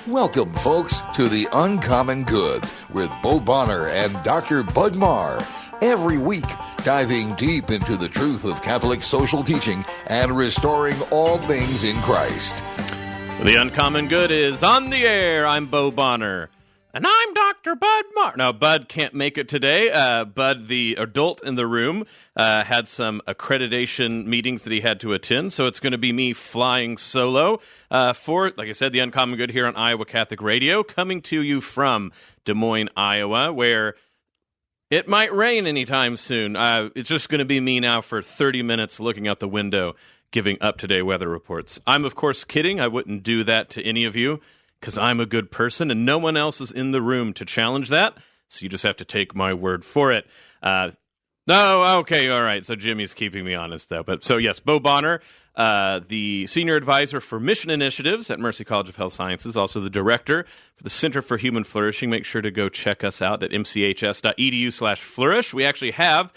Welcome, folks, to The Uncommon Good with Bo Bonner and Dr. Bud Marr. Every week, diving deep into the truth of Catholic social teaching and restoring all things in Christ. The Uncommon Good is on the air. I'm Bo Bonner. And I'm Dr. Bud Marr. Now, Bud can't make it today. Bud, the adult in the room, had some accreditation meetings that he had to attend, so it's going to be me flying solo for, like I said, The Uncommon Good here on Iowa Catholic Radio, coming to you from Des Moines, Iowa, where it might rain anytime soon. It's just going to be me now for 30 minutes looking out the window, giving up-to-date weather reports. I'm, of course, kidding. I wouldn't do that to any of you, because I'm a good person, and no one else is in the room to challenge that, so you just have to take my word for it. Okay, all right, so Jimmy's keeping me honest, though. But so, yes, Bo Bonner, the Senior Advisor for Mission Initiatives at Mercy College of Health Sciences, also the Director for the Center for Human Flourishing. Make sure to go check us out at mchs.edu/flourish. We actually have,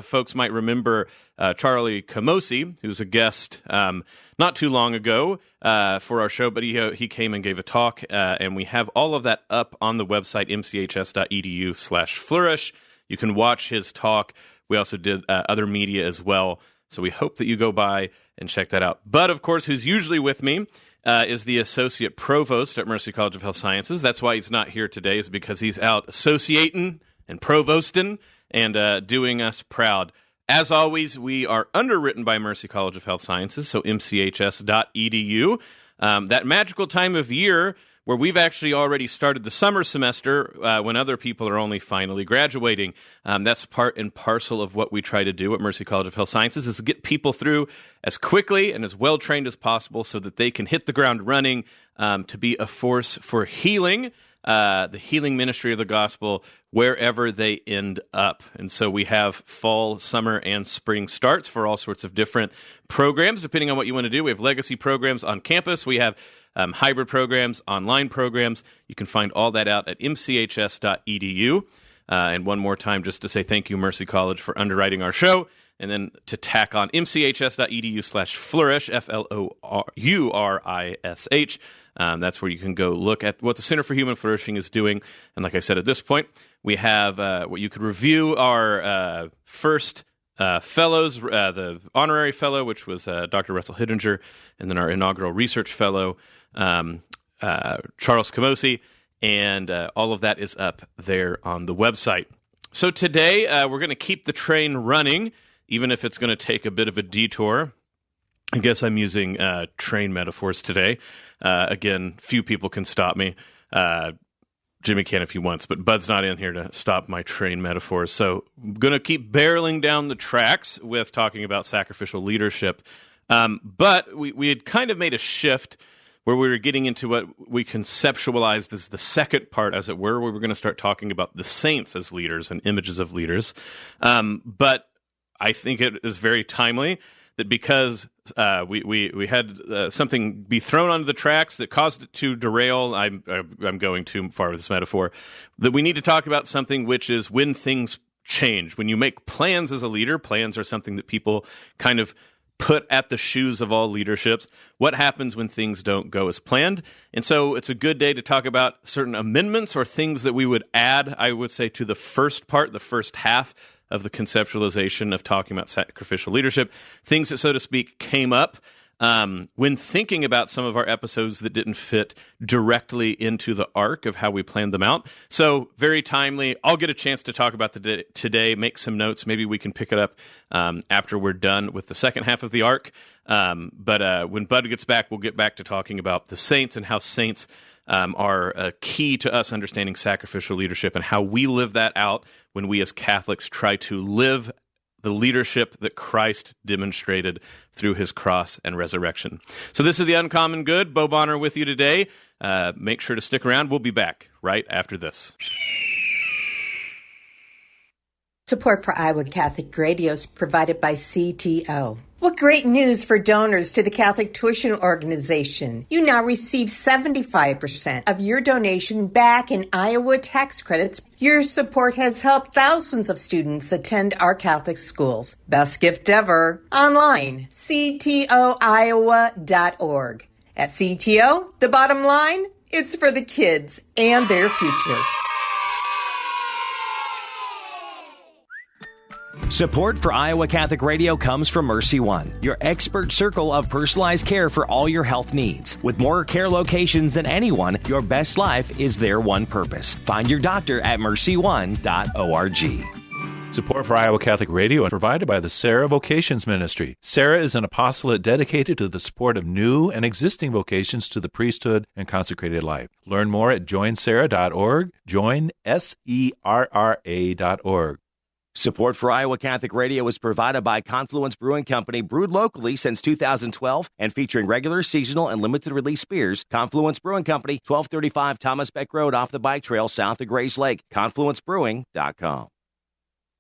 folks might remember, Charlie Camosi, who was a guest not too long ago for our show, but he came and gave a talk, and we have all of that up on the website, mchs.edu/flourish. You can watch his talk. We also did other media as well, so we hope that you go by and check that out. But, of course, who's usually with me is the Associate Provost at Mercy College of Health Sciences. That's why he's not here today, is because he's out associating and provosting and doing us proud. As always, we are underwritten by Mercy College of Health Sciences, so mchs.edu. That magical time of year where we've actually already started the summer semester when other people are only finally graduating. That's part and parcel of what we try to do at Mercy College of Health Sciences, is to get people through as quickly and as well-trained as possible so that they can hit the ground running to be a force for healing, the healing ministry of the gospel, wherever they end up. And so we have fall, summer, and spring starts for all sorts of different programs, depending on what you want to do. We have legacy programs on campus. We have hybrid programs, online programs. You can find all that out at mchs.edu. And one more time, just to say thank you, Mercy College, for underwriting our show. And then to tack on mchs.edu/flourish, FLOURISH. That's where you can go look at what the Center for Human Flourishing is doing. And like I said, at this point, we have what you could review our first fellows, the honorary fellow, which was Dr. Russell Hittinger, and then our inaugural research fellow, Charles Camosi, and all of that is up there on the website. So today, we're going to keep the train running, even if it's going to take a bit of a detour. I guess I'm using train metaphors today. Again, few people can stop me. Jimmy can if he wants, but Bud's not in here to stop my train metaphors. So I'm going to keep barreling down the tracks with talking about sacrificial leadership. But we had kind of made a shift where we were getting into what we conceptualized as the second part, as it were, where we were going to start talking about the saints as leaders and images of leaders. But I think it is very timely that because we had something be thrown onto the tracks that caused it to derail, I'm going too far with this metaphor, that we need to talk about something which is when things change. When you make plans as a leader, plans are something that people kind of put at the shoes of all leaderships. What happens when things don't go as planned? And so it's a good day to talk about certain amendments or things that we would add, I would say, to the first part, the first half of the conceptualization of talking about sacrificial leadership, things that, so to speak, came up when thinking about some of our episodes that didn't fit directly into the arc of how we planned them out. So very timely. I'll get a chance to talk about today, make some notes. Maybe we can pick it up after we're done with the second half of the arc. But when Bud gets back, we'll get back to talking about the saints and how saints are key to us understanding sacrificial leadership and how we live that out when we as Catholics try to live the leadership that Christ demonstrated through his cross and resurrection. So this is The Uncommon Good. Bo Bonner with you today. Make sure to stick around. We'll be back right after this. Support for Iowa Catholic Radio is provided by CTO. What great news for donors to the Catholic Tuition Organization. You now receive 75% of your donation back in Iowa tax credits. Your support has helped thousands of students attend our Catholic schools. Best gift ever. Online, ctoiowa.org. At CTO, the bottom line It's for the kids and their future. Support for Iowa Catholic Radio comes from Mercy One, your expert circle of personalized care for all your health needs. With more care locations than anyone, your best life is their one purpose. Find your doctor at mercyone.org. Support for Iowa Catholic Radio is provided by the Sarah Vocations Ministry. Sarah is an apostolate dedicated to the support of new and existing vocations to the priesthood and consecrated life. Learn more at joinsarah.org, joinserra.org. Support for Iowa Catholic Radio is provided by Confluence Brewing Company, brewed locally since 2012 and featuring regular, seasonal, and limited release beers. Confluence Brewing Company, 1235 Thomas Beck Road off the bike trail south of Grays Lake. ConfluenceBrewing.com.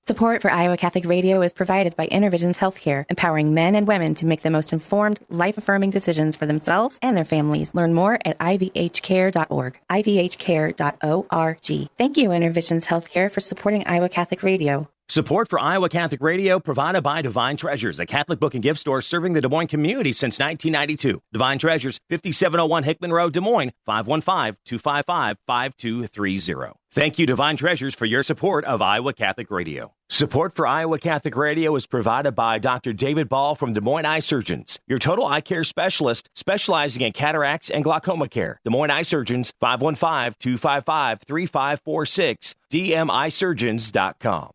Support for Iowa Catholic Radio is provided by InnerVisions Healthcare, empowering men and women to make the most informed, life-affirming decisions for themselves and their families. Learn more at ivhcare.org, ivhcare.org. Thank you, InnerVisions Healthcare, for supporting Iowa Catholic Radio. Support for Iowa Catholic Radio provided by Divine Treasures, a Catholic book and gift store serving the Des Moines community since 1992. Divine Treasures, 5701 Hickman Road, Des Moines, 515-255-5230. Thank you, Divine Treasures, for your support of Iowa Catholic Radio. Support for Iowa Catholic Radio is provided by Dr. David Ball from Des Moines Eye Surgeons, your total eye care specialist specializing in cataracts and glaucoma care. Des Moines Eye Surgeons, 515-255-3546, dmisurgeons.com.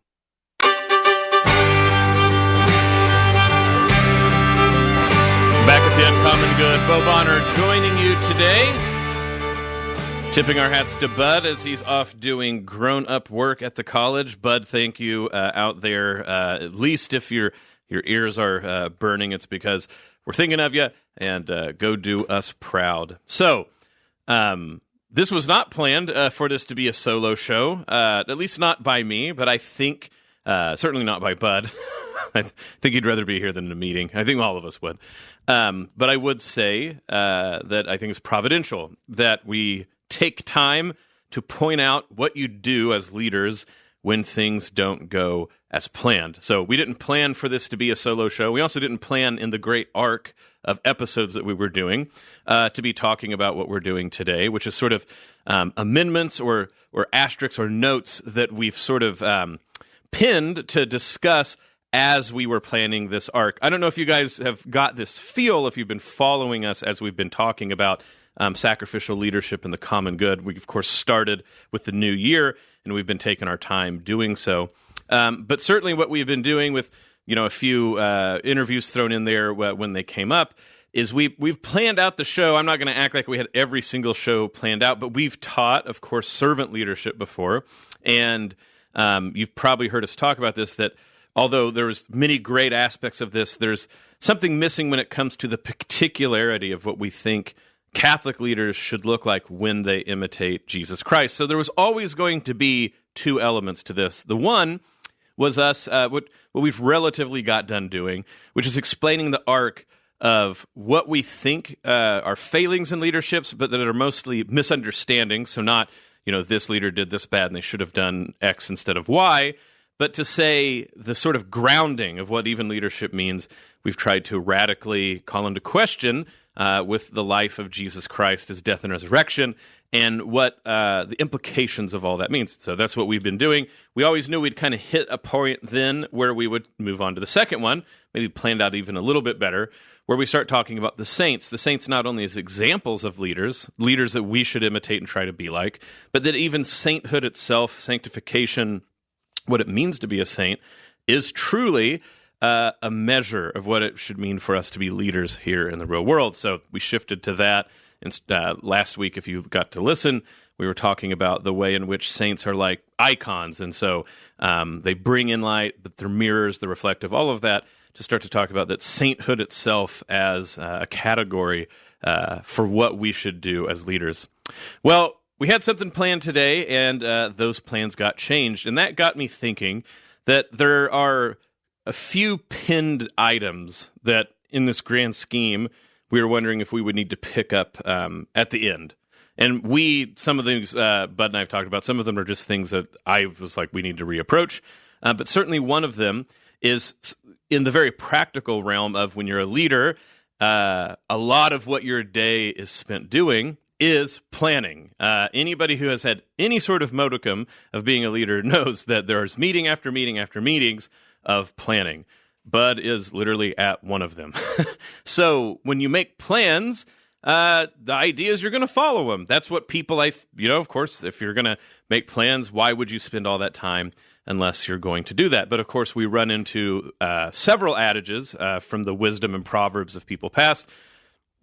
Back at the Uncommon Good, Bo Bonner joining you today. Tipping our hats to Bud as he's off doing grown-up work at the college. Bud, thank you out there. At least if your ears are burning, it's because we're thinking of you, and go do us proud. So, this was not planned for this to be a solo show, at least not by me, but I think, certainly not by Bud. I think he'd rather be here than in a meeting. I think all of us would. But I would say that I think it's providential that we take time to point out what you do as leaders when things don't go as planned. So we didn't plan for this to be a solo show. We also didn't plan in the great arc of episodes that we were doing to be talking about what we're doing today, which is sort of amendments or asterisks or notes that we've sort of pinned to discuss as we were planning this arc. I don't know if you guys have got this feel, if you've been following us as we've been talking about sacrificial leadership and the common good. We, of course, started with the new year, and we've been taking our time doing so. But certainly what we've been doing with a few interviews thrown in there when they came up is we've planned out the show. I'm not going to act like we had every single show planned out, but we've taught, of course, servant leadership before. And you've probably heard us talk about this, that although there's many great aspects of this, there's something missing when it comes to the particularity of what we think Catholic leaders should look like when they imitate Jesus Christ. So there was always going to be two elements to this. The one was us, what we've relatively got done doing, which is explaining the arc of what we think are failings in leaderships, but that are mostly misunderstandings. So not, this leader did this bad and they should have done X instead of Y, but to say the sort of grounding of what even leadership means, we've tried to radically call into question with the life of Jesus Christ, his death and resurrection, and what the implications of all that means. So that's what we've been doing. We always knew we'd kind of hit a point then where we would move on to the second one, maybe planned out even a little bit better, where we start talking about the saints. The saints not only as examples of leaders that we should imitate and try to be like, but that even sainthood itself, sanctification, what it means to be a saint, is truly a measure of what it should mean for us to be leaders here in the real world. So we shifted to that. And last week, if you got to listen, we were talking about the way in which saints are like icons. And so they bring in light, but they're mirrors, they're reflective, all of that, to start to talk about that sainthood itself as a category for what we should do as leaders. Well, we had something planned today, and those plans got changed. And that got me thinking that there are a few pinned items that, in this grand scheme, we were wondering if we would need to pick up at the end. And some of these, Bud and I have talked about, some of them are just things that I was like, we need to reapproach. But certainly one of them is in the very practical realm of when you're a leader, a lot of what your day is spent doing is planning. Anybody who has had any sort of modicum of being a leader knows that there's meeting after meeting after meetings of planning. Bud is literally at one of them. So when you make plans, the idea is you're going to follow them. That's what people, of course, if you're going to make plans, why would you spend all that time unless you're going to do that? But of course, we run into several adages from the wisdom and proverbs of people past.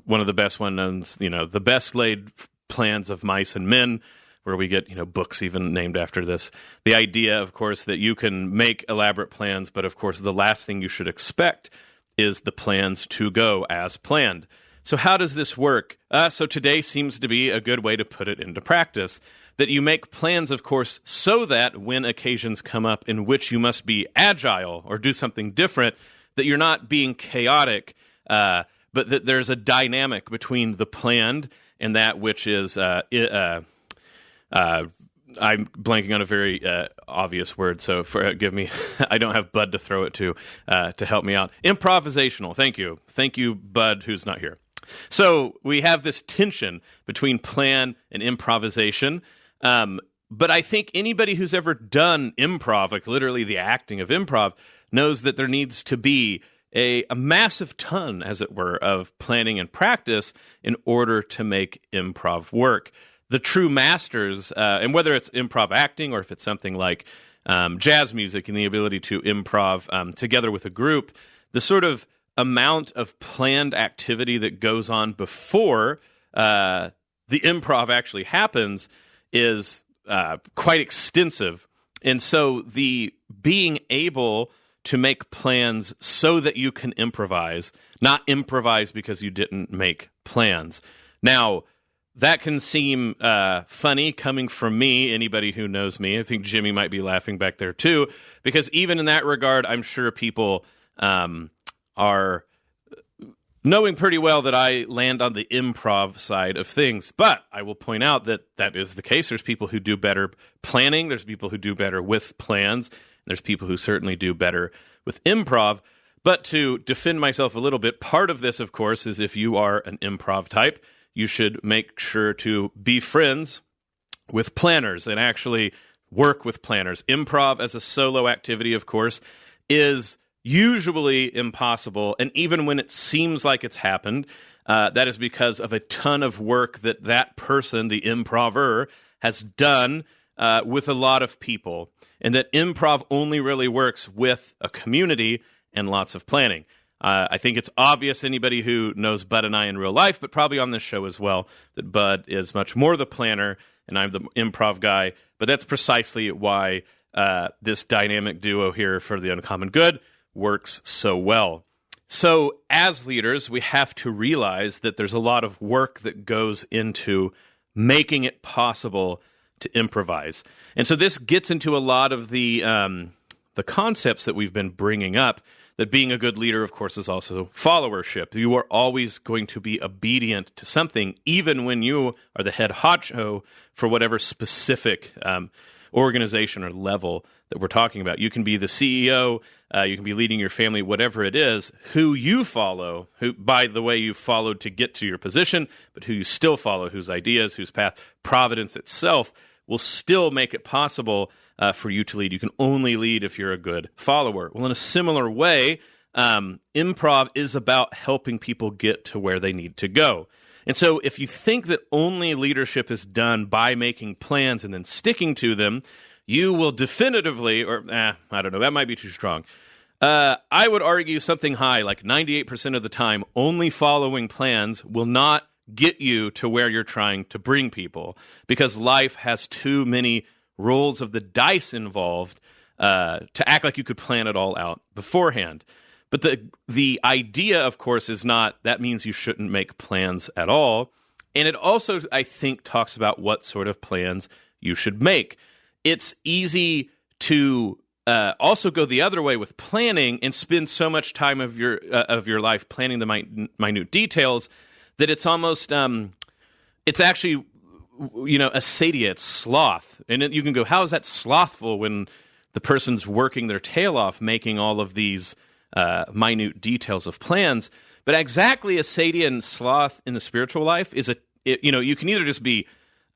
One of the best ones, the best laid plans of mice and men, where we get, books even named after this. The idea, of course, that you can make elaborate plans, but of course, the last thing you should expect is the plans to go as planned. So how does this work? So today seems to be a good way to put it into practice, that you make plans, of course, so that when occasions come up in which you must be agile or do something different, that you're not being chaotic, but that there's a dynamic between the planned and that which is, I'm blanking on a very obvious word, so forgive me. I don't have Bud to throw it to help me out. Improvisational. Thank you. Thank you, Bud, who's not here. So we have this tension between plan and improvisation. But I think anybody who's ever done improv, like literally the acting of improv, knows that there needs to be a massive ton, as it were, of planning and practice in order to make improv work. The true masters, and whether it's improv acting or if it's something like jazz music and the ability to improv together with a group, the sort of amount of planned activity that goes on before the improv actually happens is quite extensive. And so the being able to make plans so that you can improvise, not improvise because you didn't make plans. Now, that can seem funny coming from me, anybody who knows me. I think Jimmy might be laughing back there too, because even in that regard, I'm sure people are knowing pretty well that I land on the improv side of things. But I will point out that that is the case. There's people who do better planning. There's people who do better with plans. There's people who certainly do better with improv. But to defend myself a little bit, part of this, of course, is if you are an improv type, you should make sure to be friends with planners and actually work with planners. Improv as a solo activity, of course, is usually impossible. And even when it seems like it's happened, that is because of a ton of work that person, the improver, has done with a lot of people. And that improv only really works with a community and lots of planning. I think it's obvious, anybody who knows Bud and I in real life, but probably on this show as well, that Bud is much more the planner and I'm the improv guy. But that's precisely why this dynamic duo here for the uncommon good works so well. So as leaders, we have to realize that there's a lot of work that goes into making it possible to improvise. And so this gets into a lot of the concepts that we've been bringing up, that being a good leader, of course, is also followership. You are always going to be obedient to something, even when you are the head honcho for whatever specific organization or level that we're talking about. You can be the CEO, you can be leading your family, whatever it is, who you follow, who, by the way, you followed to get to your position, but who you still follow, whose ideas, whose path, providence itself will still make it possible for you to lead. You can only lead if you're a good follower. Well, in a similar way, improv is about helping people get to where they need to go. And so if you think that only leadership is done by making plans and then sticking to them, you will definitively, or I don't know, that might be too strong. I would argue something high, like 98% of the time, only following plans will not get you to where you're trying to bring people, because life has too many rolls of the dice involved to act like you could plan it all out beforehand. But the idea, of course, is not that means you shouldn't make plans at all. And it also, I think, talks about what sort of plans you should make. It's easy to also go the other way with planning and spend so much time of your life planning the minute details that it's almost it's actually acedia, it's sloth. And you can go, how is that slothful when the person's working their tail off making all of these minute details of plans? But exactly acedia and sloth in the spiritual life is you can either just be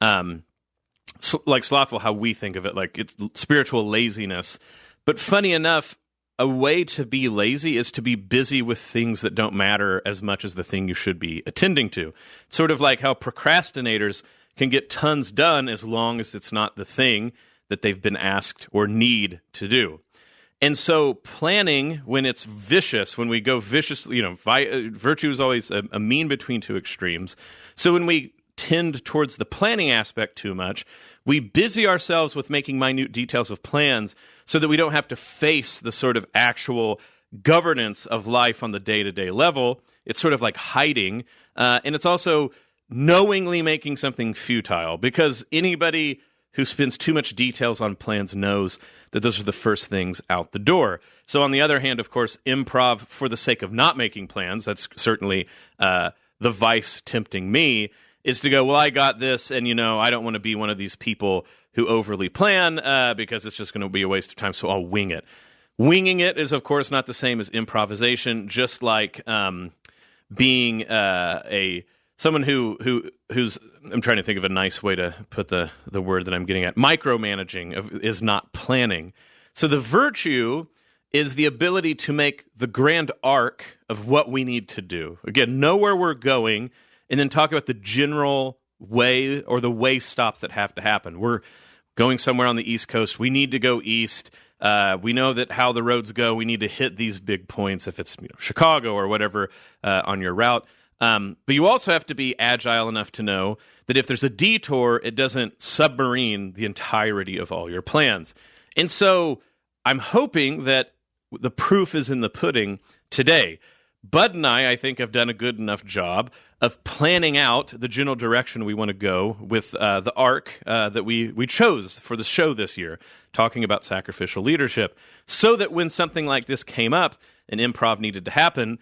like slothful, how we think of it, like it's spiritual laziness. But funny enough, a way to be lazy is to be busy with things that don't matter as much as the thing you should be attending to. It's sort of like how procrastinators can get tons done as long as it's not the thing that they've been asked or need to do. And so planning, when it's vicious, when we go vicious, virtue is always a mean between two extremes. So when we tend towards the planning aspect too much, we busy ourselves with making minute details of plans so that we don't have to face the sort of actual governance of life on the day-to-day level. It's sort of like hiding, and it's also knowingly making something futile, because anybody who spends too much details on plans knows that those are the first things out the door. So on the other hand, of course, improv for the sake of not making plans, that's certainly the vice tempting me, is to go, well, I got this, and, I don't want to be one of these people who overly plan because it's just going to be a waste of time, so I'll wing it. Winging it is, of course, not the same as improvisation, just like being someone who's, I'm trying to think of a nice way to put the word that I'm getting at, micromanaging is not planning. So the virtue is the ability to make the grand arc of what we need to do. Again, know where we're going, and then talk about the general way or the way stops that have to happen. We're going somewhere on the East Coast. We need to go east. We know that how the roads go. We need to hit these big points if it's Chicago or whatever on your route. But you also have to be agile enough to know that if there's a detour, it doesn't submarine the entirety of all your plans. And so I'm hoping that the proof is in the pudding today. Bud and I think, have done a good enough job of planning out the general direction we want to go with the arc that we chose for the show this year, talking about sacrificial leadership, so that when something like this came up and improv needed to happen,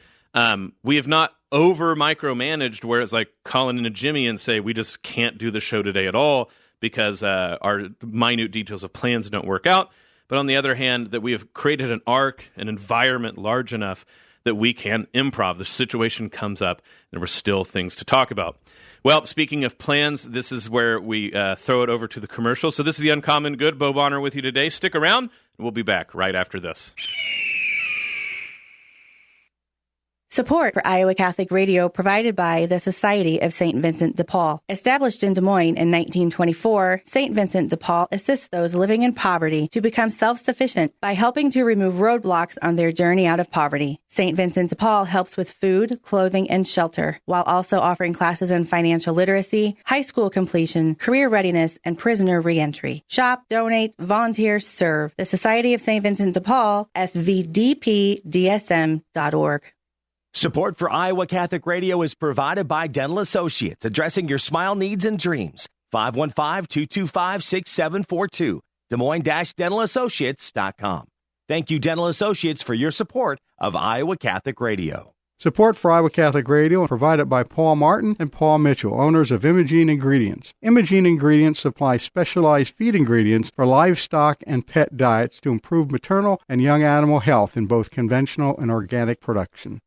we have not over-micromanaged where it's like calling in a Jimmy and say, we just can't do the show today at all because our minute details of plans don't work out. But on the other hand, that we have created an arc, an environment large enough that we can improv. The situation comes up, and there are still things to talk about. Well, speaking of plans, this is where we throw it over to the commercial. So this is The Uncommon Good. Bo Bonner with you today. Stick around, and we'll be back right after this. Support for Iowa Catholic Radio provided by the Society of St. Vincent de Paul. Established in Des Moines in 1924, St. Vincent de Paul assists those living in poverty to become self-sufficient by helping to remove roadblocks on their journey out of poverty. St. Vincent de Paul helps with food, clothing, and shelter, while also offering classes in financial literacy, high school completion, career readiness, and prisoner reentry. Shop, donate, volunteer, serve. The Society of St. Vincent de Paul, svdpdsm.org. Support for Iowa Catholic Radio is provided by Dental Associates, addressing your smile needs and dreams. 515-225-6742. Des Moines-DentalAssociates.com. Thank you, Dental Associates, for your support of Iowa Catholic Radio. Support for Iowa Catholic Radio provided by Paul Martin and Paul Mitchell, owners of Imogene Ingredients. Imogene Ingredients supply specialized feed ingredients for livestock and pet diets to improve maternal and young animal health in both conventional and organic production.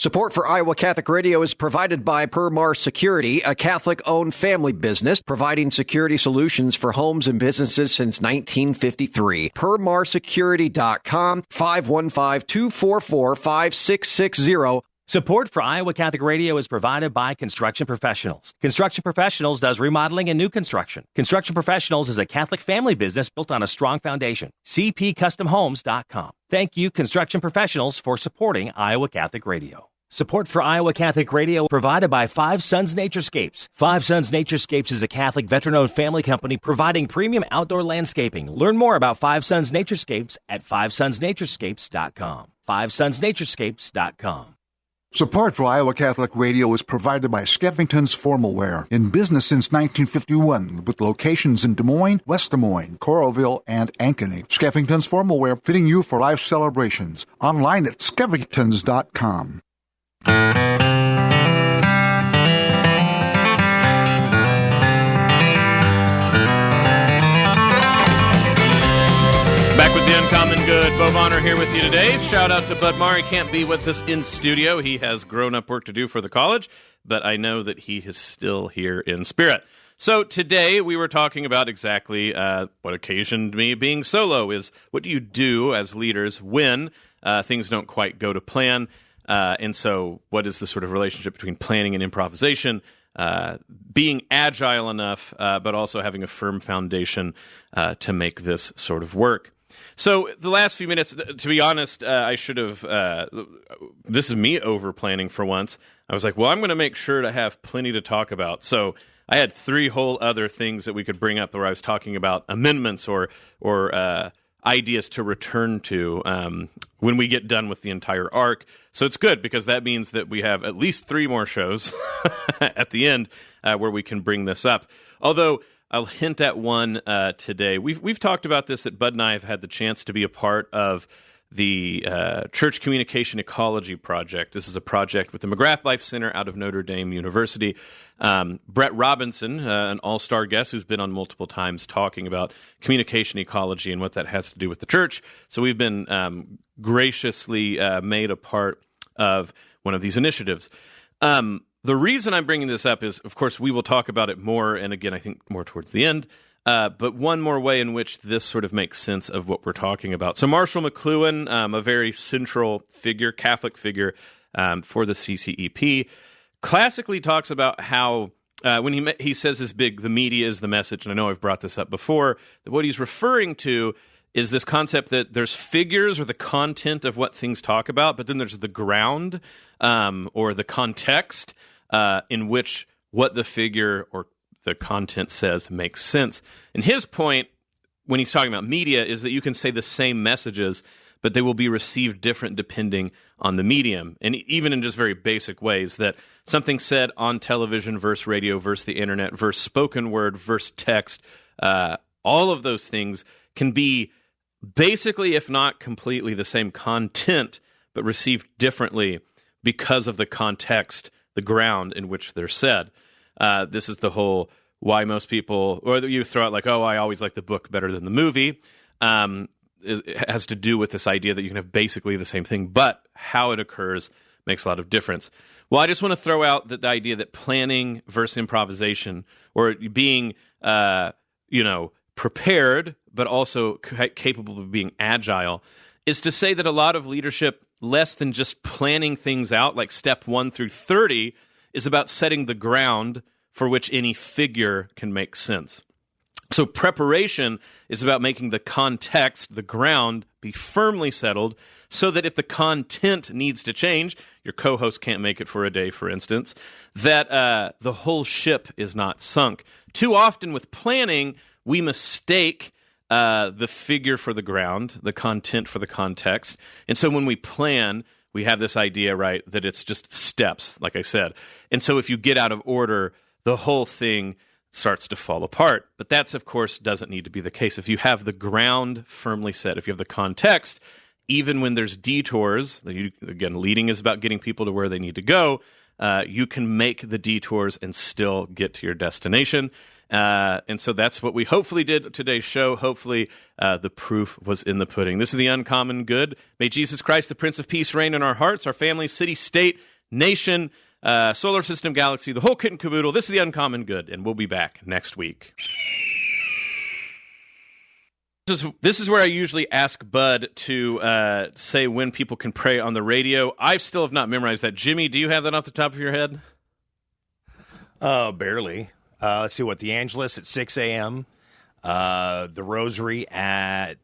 Support for Iowa Catholic Radio is provided by Marr Security, a Catholic-owned family business providing security solutions for homes and businesses since 1953. PerMarSecurity.com, 515-244-5660. Support for Iowa Catholic Radio is provided by Construction Professionals. Construction Professionals does remodeling and new construction. Construction Professionals is a Catholic family business built on a strong foundation. CPCustomHomes.com. Thank you, Construction Professionals, for supporting Iowa Catholic Radio. Support for Iowa Catholic Radio provided by Five Sons Naturescapes. Five Sons Naturescapes is a Catholic veteran-owned family company providing premium outdoor landscaping. Learn more about Five Sons Naturescapes at FiveSonsNaturescapes.com. FiveSonsNaturescapes.com. Support for Iowa Catholic Radio is provided by Skeffington's Formalware, in business since 1951, with locations in Des Moines, West Des Moines, Coralville, and Ankeny. Skeffington's Formalware, fitting you for life celebrations. Online at skeffingtons.com. Back with The Uncommon Good. Bo Bonner Bonner here with you today. Shout out to Bud Marr. He can't be with us in studio. He has grown-up work to do for the college, but I know that he is still here in spirit. So today we were talking about exactly what occasioned me being solo is what do you do as leaders when things don't quite go to plan? And so what is the sort of relationship between planning and improvisation? Being agile enough, but also having a firm foundation to make this sort of work. So the last few minutes, to be honest, I should have, this is me over-planning for once. I was like, well, I'm going to make sure to have plenty to talk about. So I had 3 whole other things that we could bring up where I was talking about amendments or ideas to return to when we get done with the entire arc. So it's good because that means that we have at least 3 more shows at the end where we can bring this up. Although I'll hint at one today. We've talked about this, that Bud and I have had the chance to be a part of the Church Communication Ecology Project. This is a project with the McGrath Life Center out of Notre Dame University. Brett Robinson, an all-star guest who's been on multiple times talking about communication ecology and what that has to do with the church. So we've been graciously made a part of one of these initiatives. The reason I'm bringing this up is, of course, we will talk about it more, and again, I think more towards the end, but one more way in which this sort of makes sense of what we're talking about. So Marshall McLuhan, a very central figure, Catholic figure for the CCEP, classically talks about how when he says this big, the media is the message, and I know I've brought this up before, that what he's referring to is this concept that there's figures or the content of what things talk about, but then there's the ground or the context in which what the figure or the content says makes sense. And his point, when he's talking about media, is that you can say the same messages, but they will be received different depending on the medium. And even in just very basic ways, that something said on television versus radio versus the internet versus spoken word versus text, all of those things can be basically, if not completely, the same content, but received differently because of the context, the ground in which they're said. This is the whole why most people, or you throw out like, oh, I always like the book better than the movie. It has to do with this idea that you can have basically the same thing, but how it occurs makes a lot of difference. Well, I just want to throw out the idea that planning versus improvisation, or being, prepared, but also capable of being agile, is to say that a lot of leadership, less than just planning things out, like step 1 through 30, is about setting the ground for which any figure can make sense. So preparation is about making the context, the ground, be firmly settled so that if the content needs to change, your co-host can't make it for a day, for instance, that the whole ship is not sunk. Too often with planning, we mistake the figure for the ground, the content for the context. And so when we plan, we have this idea, right, that it's just steps, like I said. And so if you get out of order, the whole thing starts to fall apart. But that's, of course, doesn't need to be the case. If you have the ground firmly set, if you have the context, even when there's detours, again, leading is about getting people to where they need to go, you can make the detours and still get to your destination. And so that's what we hopefully did today's show. Hopefully the proof was in the pudding. This is the Uncommon Good. May Jesus Christ, the Prince of Peace, reign in our hearts, our family, city, state, nation, solar system, galaxy, the whole kit and caboodle. This is the Uncommon Good, and we'll be back next week. This is where I usually ask Bud to say when people can pray on the radio. I still have not memorized that. Jimmy, do you have that off the top of your head? Barely. Let's see what the Angelus at 6 a.m., the Rosary at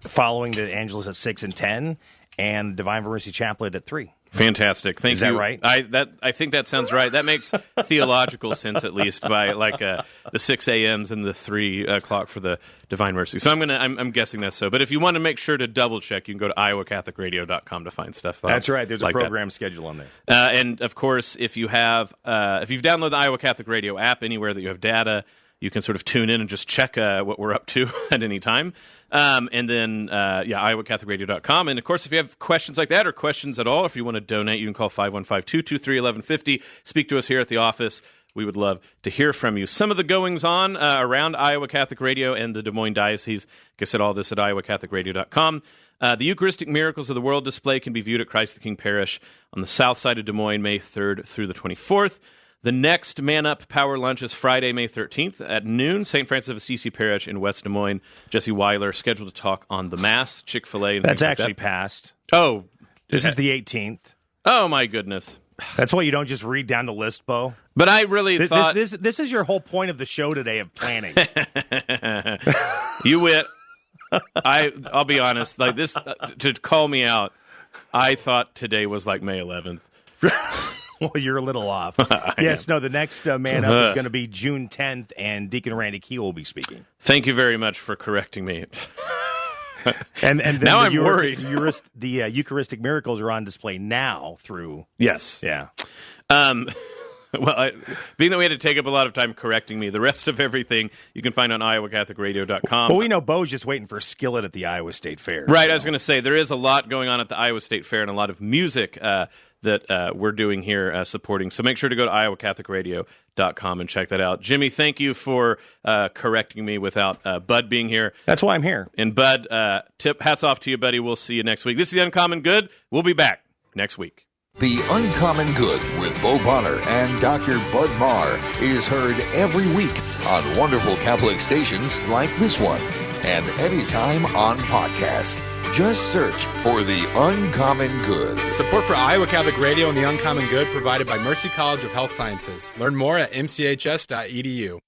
following the Angelus at 6 and 10, and the Divine Mercy Chaplet at 3. Fantastic. Thank you. Is that right? I think that sounds right. That makes theological sense, at least, by like the 6 a.m.s and the 3 o'clock for the Divine Mercy. So I'm guessing that's so. But if you want to make sure to double check, you can go to iowacatholicradio.com to find stuff. That's right. There's like a program schedule on there. And of course, if you've downloaded the Iowa Catholic Radio app anywhere that you have data, you can sort of tune in and just check what we're up to at any time. And then, iowacatholicradio.com. And, of course, if you have questions like that or questions at all, if you want to donate, you can call 515-223-1150. Speak to us here at the office. We would love to hear from you. Some of the goings-on around Iowa Catholic Radio and the Des Moines Diocese. Like I said, all this at iowacatholicradio.com. The Eucharistic Miracles of the World display can be viewed at Christ the King Parish on the south side of Des Moines, May 3rd through the 24th. The next Man Up Power Lunch is Friday, May 13th at noon, St. Francis of Assisi Parish in West Des Moines. Jesse Weiler scheduled to talk on the Mass, Chick-fil-A, and That's things actually like that. passed. Oh. This is the 18th. Oh, my goodness. That's why you don't just read down the list, Bo. But I really thought... This is your whole point of the show today of planning. You wit. I'll be honest. Like this, to call me out, I thought today was like May 11th. Well, you're a little off. Yes, no, the next Man Up is going to be June 10th, and Deacon Randy Key will be speaking. Thank you very much for correcting me. and then now I'm worried. The Eucharistic miracles are on display now through... Yes. Yeah. Well, being that we had to take up a lot of time correcting me, the rest of everything you can find on iowacatholicradio.com. Well, we know Bo's just waiting for Skillet at the Iowa State Fair. Right, so. I was going to say, there is a lot going on at the Iowa State Fair and a lot of music that we're doing here supporting. So make sure to go to iowacatholicradio.com and check that out. Jimmy, thank you for correcting me without Bud being here. That's why I'm here. And Bud, hats off to you, buddy. We'll see you next week. This is The Uncommon Good. We'll be back next week. The Uncommon Good with Bo Bonner and Dr. Bud Marr is heard every week on wonderful Catholic stations like this one and anytime on podcast. Just search for The Uncommon Good. Support for Iowa Catholic Radio and The Uncommon Good provided by Mercy College of Health Sciences. Learn more at mchs.edu.